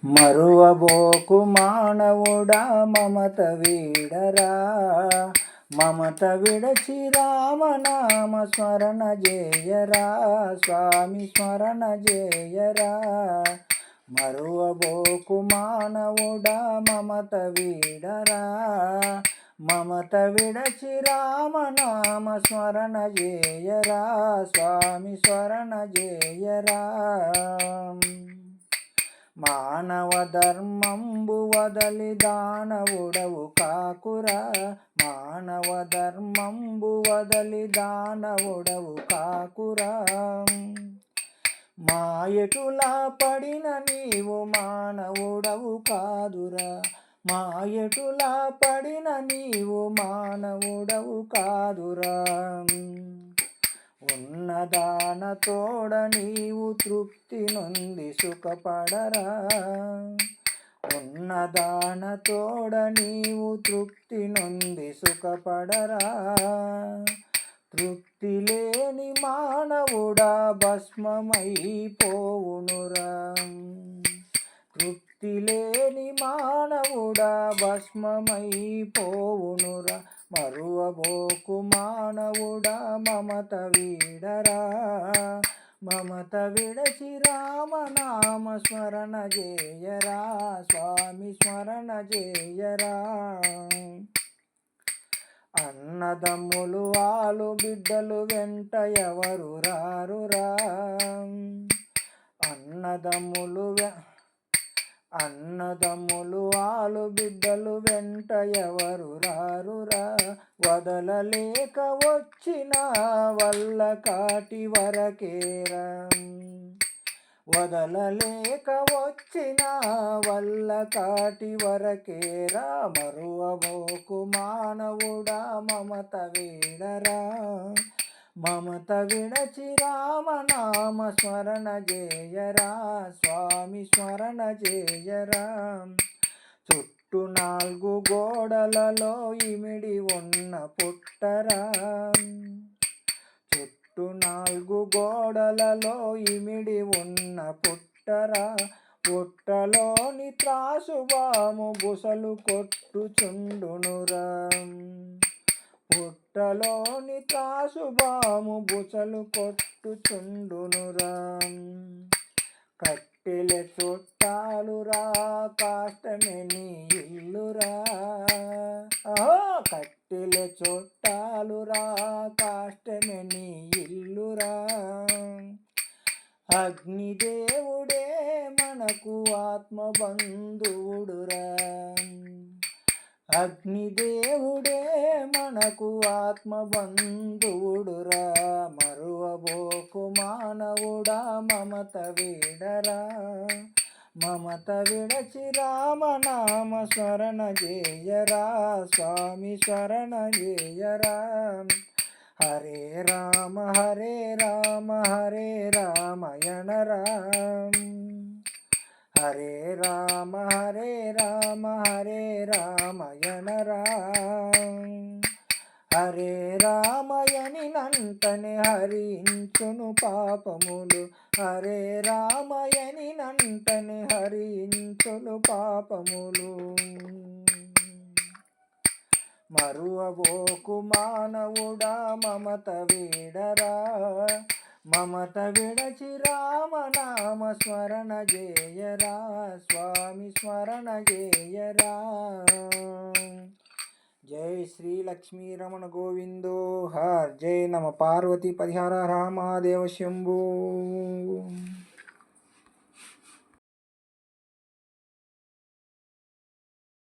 మరువబోకు మానవుడా మమత వీడరా, మమత విడచి రామనామ స్మరణ జేయరా, స్వామి స్మరణ జేయరా. మరువబోకు మానవుడా మమత వీడరా, మమత విడచి రామనామ స్మరణ జేయరా, స్వామి స్మరణ జేయరా. మానవ ధర్మంబు వదలి దానవుడవు కాకురా, మానవ ధర్మంబు వదలి దానవుడవు కాకురా. మాయటులా పడిన నీవు మానవుడవు కాదురా, మాయటులా పడిన నీవు మానవుడవు కాదురా. ఉన్నదాన తోడ నీవు తృప్తి నొంది సుఖపడరా, ఉన్నదాన తోడ నీవు తృప్తి నొంది సుఖపడరా. తృప్తి లేని మానవుడా భస్మమైపోవునురా, తృప్తి లేని మానవుడా భస్మమైపోవునురా. మరువబోకు మానవుడా మమత వీడరా, మమత విడచి రామనామ స్మరణ జేయరా, స్వామి స్మరణ జేయరా. అన్నదమ్ములు ఆలు బిడ్డలు వెంట ఎవరు రారురా, అన్నదమ్ములు ఆలు బిడ్డలు వెంట ఎవరు రారురా. వదలలేక వచ్చిన వల్ల కాటి వరకేరా, వదలలేక వచ్చిన వల్ల కాటి వరకేరా. మరువబోకు మానవుడా మమత వీడరా, మమత విడచి రామనామ స్మరణ జేయరా, స్వామి స్మరణ జేయరా. చుట్టూ నాలుగు గోడలలో ఇమిడి ఉన్న పుట్టరా, చుట్టూ నాలుగు గోడలలో ఇమిడి ఉన్న పుట్టరా. పుట్టలోని త్రాసుబాము బుసలు కొట్టుచుండునురా, పుట్టలోని త్రాసుబాము బుసలు కొట్టుచుండునురా. కట్టెల చుట్టాలురా కాష్టమే నీ ఇల్లురా, కట్టెల చుట్టాలురా కాష్టమే నీ ఇల్లురా. అగ్నిదేవుడే మనకు ఆత్మబంధువుడురా, అగ్నిదేవుడే మనకు ఆత్మబంధువుడురా. మరువబోకు మానవుడా మమత వీడరా, మమత విడచి రామనామ స్మరణ జేయరా, స్వామి స్మరణ జేయరా. హరే రామ హరే రామ హరే రామయణరా, హరే రామ హరే రామ హరే రామయణరా. హరే రామయని నంటనే హరించును పాపములు, హరే రామయని నంటనే హరించును పాపములు. మరువబోకు మానవుడా మమత వీడరా, మమత విడచి రామనామ స్మరణ జేయరా, స్వామి స్మరణ జేయరా. జై శ్రీ లక్ష్మీ రమణ గోవిందో హర్. జై నమ పార్వతీ పరిహర రామదేవ శంభో.